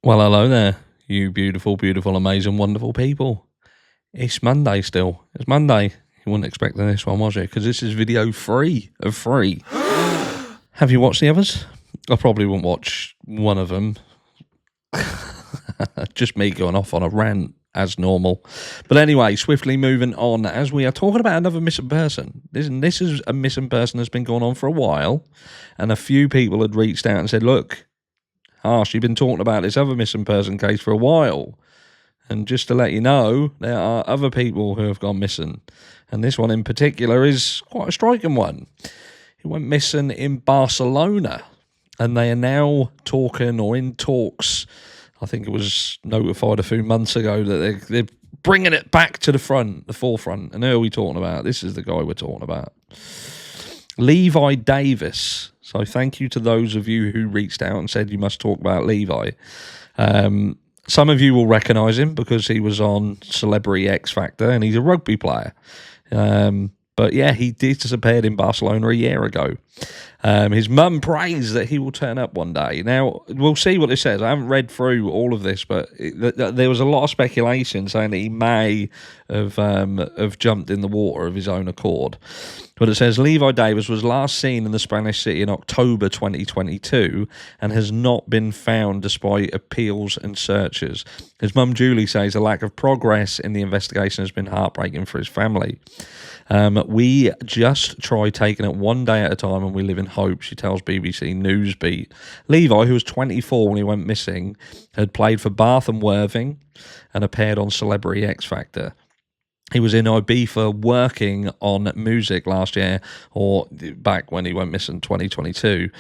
Well, hello there, you beautiful, beautiful, amazing, wonderful people. It's Monday still. It's Monday. You weren't expecting this one, was you? Because this is video 3 of 3. Have you watched the others? I probably won't watch one of them. Just me going off on a rant as normal. But anyway, swiftly moving on, as we are talking about another missing person. This is a missing person that's been going on for a while, and a few people had reached out and said, look, Harsh, you've been talking about this other missing person case for a while. And just to let you know, there are other people who have gone missing. And this one in particular is quite a striking one. He went missing in Barcelona. And they are now talking, or in talks, I think it was notified a few months ago, that they're bringing it back to the forefront. And who are we talking about? This is the guy we're talking about. Levi Davis. So thank you to those of you who reached out and said you must talk about Levi. Some of you will recognise him because he was on Celebrity X Factor and he's a rugby player. But yeah, he disappeared in Barcelona a year ago. His mum prays that he will turn up one day. Now, we'll see what it says. I haven't read through all of this, but there was a lot of speculation saying that he may have jumped in the water of his own accord. But it says, Levi Davis was last seen in the Spanish city in October 2022 and has not been found despite appeals and searches. His mum, Julie, says a lack of progress in the investigation has been heartbreaking for his family. We just try taking it one day at a time and we live in hope, she tells BBC Newsbeat. Levi, who was 24 when he went missing, had played for Bath and Worthing and appeared on Celebrity X Factor. He was in Ibiza working on music last year, or back when he went missing, 2022,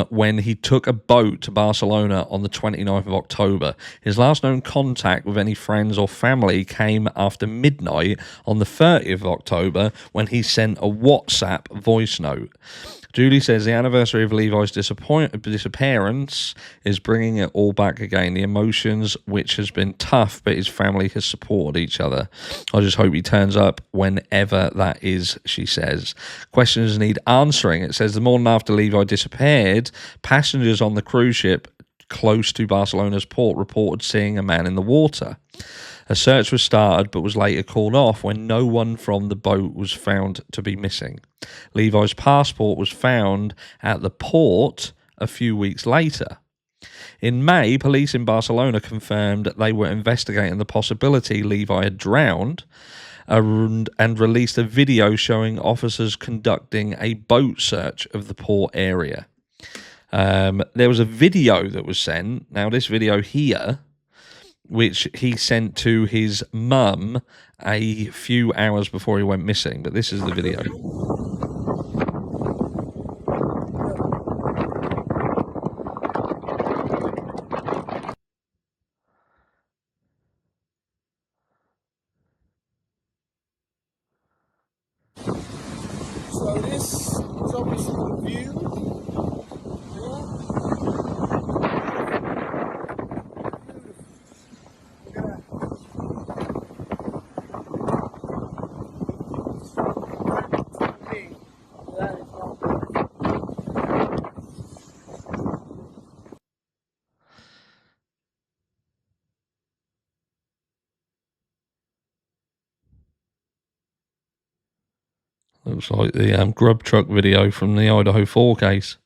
when he took a boat to Barcelona on the 29th of October. His last known contact with any friends or family came after midnight on the 30th of October when he sent a WhatsApp voice note. Julie says the anniversary of Levi's disappearance is bringing it all back again. The emotions, which has been tough, but his family has supported each other. I just hope he turns up whenever that is, she says. Questions need answering. It says the morning after Levi disappeared, passengers on the cruise ship close to Barcelona's port reported seeing a man in the water. A search was started but was later called off when no one from the boat was found to be missing. Levi's passport was found at the port a few weeks later. In May, police in Barcelona confirmed that they were investigating the possibility Levi had drowned and released a video showing officers conducting a boat search of the port area. There was a video that was sent. Now, this video here, which he sent to his mum a few hours before he went missing. But this is the video. So this is obviously the view. Looks like the grub truck video from the Idaho 4 case.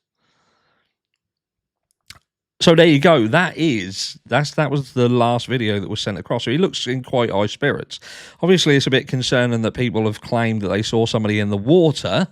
So there you go. That was the last video that was sent across. So he looks in quite high spirits. Obviously, it's a bit concerning that people have claimed that they saw somebody in the water.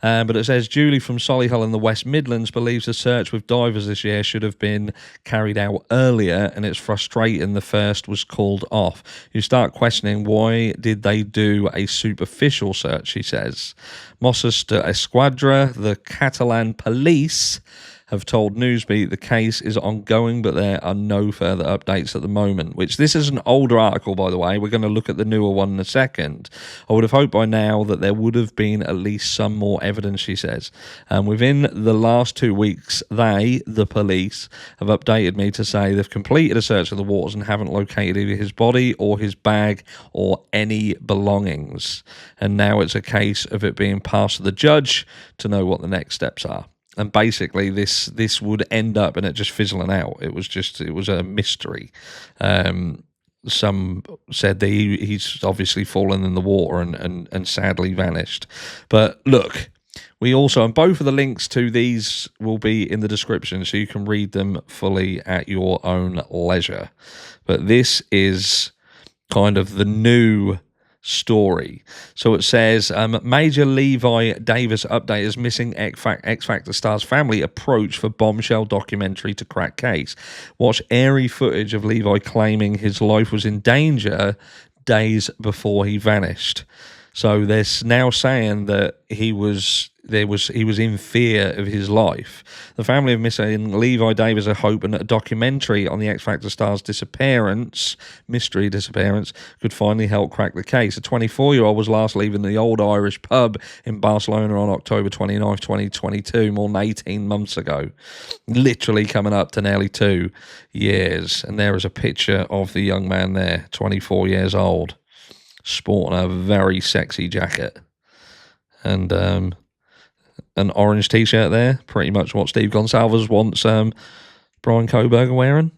But it says Julie from Solihull in the West Midlands believes the search with divers this year should have been carried out earlier, and it's frustrating the first was called off. You start questioning why did they do a superficial search, she says. Mossos d'Esquadra, the Catalan police, have told Newsbeat the case is ongoing, but there are no further updates at the moment, which this is an older article, by the way. We're going to look at the newer one in a second. I would have hoped by now that there would have been at least some more evidence, she says. Within the last 2 weeks, the police, have updated me to say they've completed a search of the waters and haven't located either his body or his bag or any belongings. And now it's a case of it being passed to the judge to know what the next steps are. and basically this would end up in it just fizzling out. It was a mystery. Some said that he's obviously fallen in the water and sadly vanished. But look, we also, and both of the links to these will be in the description, so you can read them fully at your own leisure. But this is kind of the new story. So it says, Major Levi Davis update as missing X Factor star's family approach for bombshell documentary to crack case. Watch airy footage of Levi claiming his life was in danger days before he vanished. So they're now saying that he was in fear of his life. The family of missing Levi Davis are hoping that a documentary on the X Factor star's mystery disappearance, could finally help crack the case. A 24-year-old was last leaving the old Irish pub in Barcelona on October 29th, 2022, more than 18 months ago. Literally coming up to nearly 2 years. And there is a picture of the young man there, 24 years old, sporting a very sexy jacket and an orange t-shirt there, pretty much what Steve Gonsalves wants Brian Koberger wearing.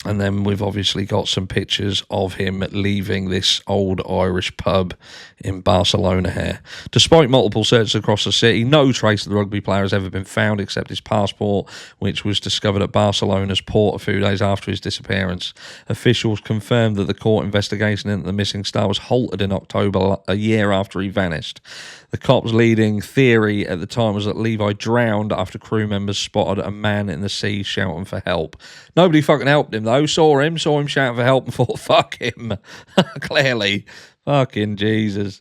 And then we've obviously got some pictures of him leaving this old Irish pub in Barcelona here. Despite multiple searches across the city, no trace of the rugby player has ever been found except his passport, which was discovered at Barcelona's port a few days after his disappearance. Officials confirmed that the court investigation into the missing star was halted in October, a year after he vanished. The cops' leading theory at the time was that Levi drowned after crew members spotted a man in the sea shouting for help. Nobody fucking helped him, though. Saw him shouting for help and thought, fuck him. Clearly. Fucking Jesus.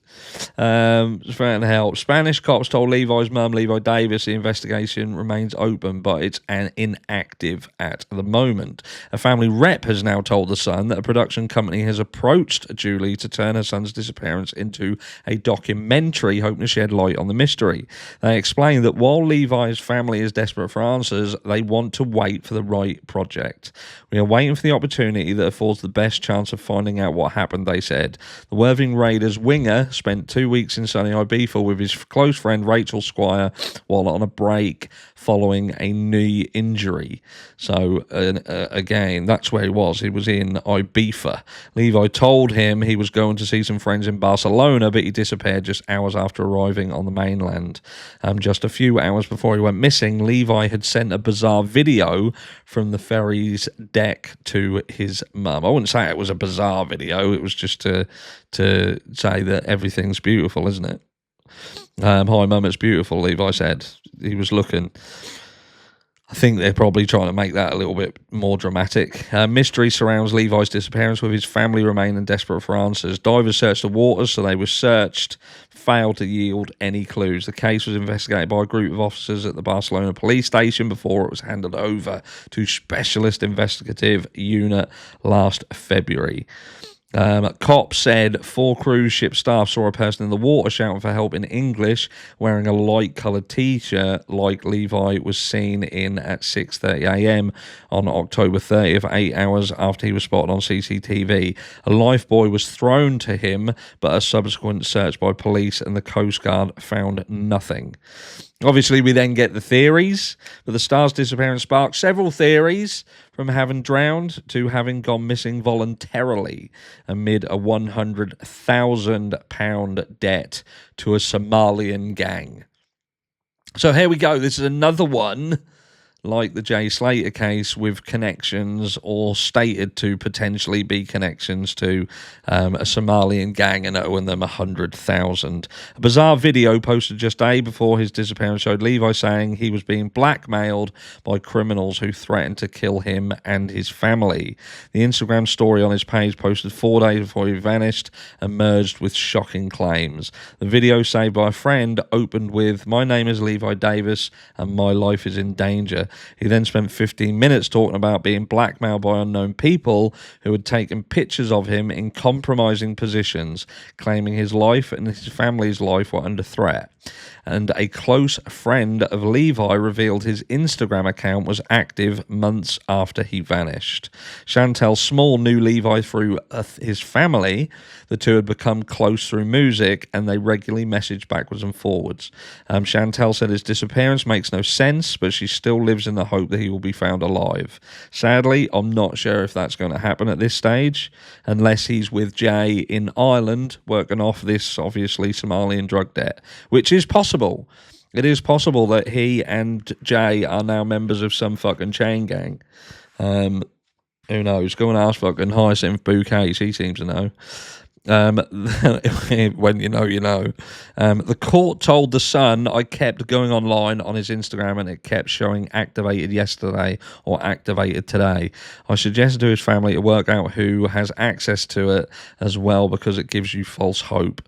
Trying to help. Spanish cops told Levi's mum, Levi Davis, the investigation remains open, but it's inactive at the moment. A family rep has now told The Sun that a production company has approached Julie to turn her son's disappearance into a documentary, hoping to shed light on the mystery. They explained that while Levi's family is desperate for answers, they want to wait for the right project. We are waiting for the opportunity that affords the best chance of finding out what happened, they said. The Worthing Raiders winger spent 2 weeks in sunny Ibiza with his close friend Rachel Squire while on a break following a knee injury. So, again, that's where he was. He was in Ibiza. Levi told him he was going to see some friends in Barcelona, but he disappeared just hours after arriving on the mainland. Just a few hours before he went missing, Levi had sent a bizarre video from the ferry's deck to his mum. I wouldn't say it was a bizarre video. It was just to say that everything's beautiful, isn't it? Hi, Mum, it's beautiful, Levi said. He was looking. I think they're probably trying to make that a little bit more dramatic. Mystery surrounds Levi's disappearance, with his family remaining desperate for answers. Divers searched the waters, so they were searched, failed to yield any clues. The case was investigated by a group of officers at the Barcelona police station before it was handed over to Specialist Investigative Unit last February. Cops said 4 cruise ship staff saw a person in the water shouting for help in English, wearing a light-coloured t-shirt like Levi was seen in at 6:30am on October 30th, 8 hours after he was spotted on CCTV. A lifebuoy was thrown to him, but a subsequent search by police and the Coast Guard found nothing. Obviously, we then get the theories, but the star's disappearance sparked several theories, from having drowned to having gone missing voluntarily amid a £100,000 debt to a Somalian gang. So here we go. This is another one, like the Jay Slater case, with connections or stated to potentially be connections to a Somalian gang and owing them 100,000. A bizarre video posted just a day before his disappearance showed Levi saying he was being blackmailed by criminals who threatened to kill him and his family. The Instagram story on his page, posted 4 days before he vanished, emerged with shocking claims. The video, saved by a friend, opened with, "My name is Levi Davis and my life is in danger. He then spent 15 minutes talking about being blackmailed by unknown people who had taken pictures of him in compromising positions, claiming his life and his family's life were under threat. And a close friend of Levi revealed his Instagram account was active months after he vanished. Chantel Small knew Levi through his family. The two had become close through music, and they regularly messaged backwards and forwards. Chantel said his disappearance makes no sense, but she still lives in the hope that he will be found alive. Sadly, I'm not sure if that's going to happen at this stage, unless he's with Jay in Ireland, working off this, obviously, Somalian drug debt, which is possible. It is possible that he and Jay are now members of some fucking chain gang. Who knows? Go and ask fucking Hyacinth Bouquets. He seems to know. When you know, you know. The court told The Sun I kept going online on his Instagram and it kept showing activated yesterday or activated today. I suggested to his family to work out who has access to it as well because it gives you false hope.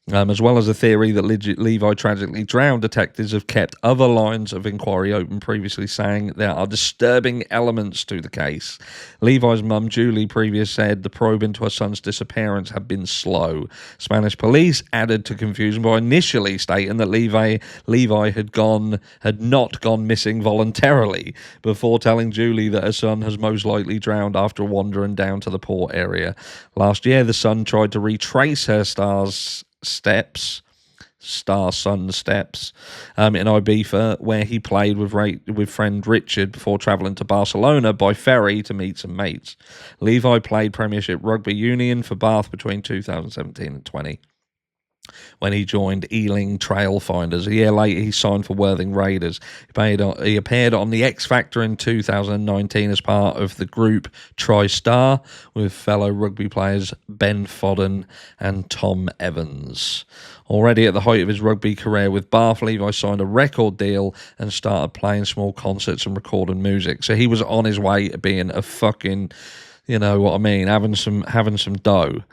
As well as the theory that Levi tragically drowned, detectives have kept other lines of inquiry open, previously saying there are disturbing elements to the case. Levi's mum, Julie, previously said the probe into her son's disappearance had been slow. Spanish police added to confusion by initially stating that Levi had not gone missing voluntarily, before telling Julie that her son has most likely drowned after wandering down to the port area. Last year, the son tried to retrace her son's steps in Ibiza, where he played with friend Richard before travelling to Barcelona by ferry to meet some mates. Levi played Premiership Rugby Union for Bath between 2017 and 20. When he joined Ealing Trailfinders. A year later, he signed for Worthing Raiders. He appeared on The X Factor in 2019 as part of the group TriStar with fellow rugby players Ben Fodden and Tom Evans. Already at the height of his rugby career with Bath, Levi signed a record deal and started playing small concerts and recording music. So he was on his way to being a fucking, you know what I mean, having some dough.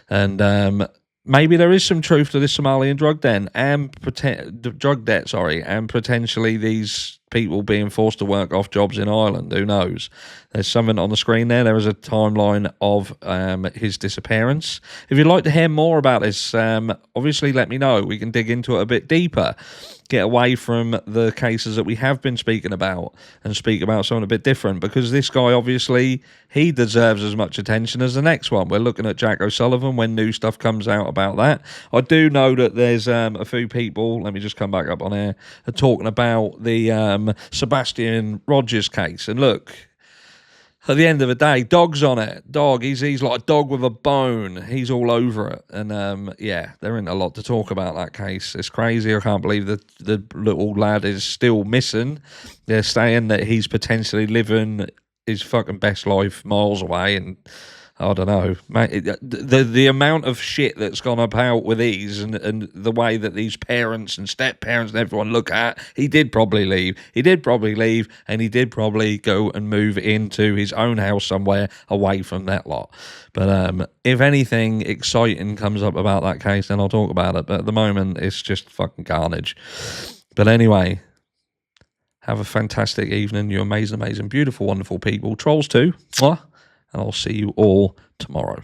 And maybe there is some truth to this Somalian drug debt, and potentially these people being forced to work off jobs in Ireland. Who knows? There's something on the screen there. There is a timeline of his disappearance. If you'd like to hear more about this, obviously let me know. We can dig into it a bit deeper. Get away from the cases that we have been speaking about and speak about something a bit different, because this guy, obviously, he deserves as much attention as the next one. We're looking at Jack O'Sullivan when new stuff comes out about that. I do know that there's a few people, let me just come back up on air, are talking about the Sebastian Rogers case. And look, at the end of the day, Dog's on it. Dog, he's like a dog with a bone. He's all over it. And yeah, there ain't a lot to talk about that case. It's crazy. I can't believe that the little lad is still missing. They're saying that he's potentially living his fucking best life miles away, and I don't know, mate. The amount of shit that's gone about with these, and the way that these parents and step parents and everyone look at, he did probably leave, and he did probably go and move into his own house somewhere away from that lot. But if anything exciting comes up about that case, then I'll talk about it. But at the moment, it's just fucking carnage. But anyway, have a fantastic evening, you amazing, beautiful, wonderful people. Trolls too. Mwah. And I'll see you all tomorrow.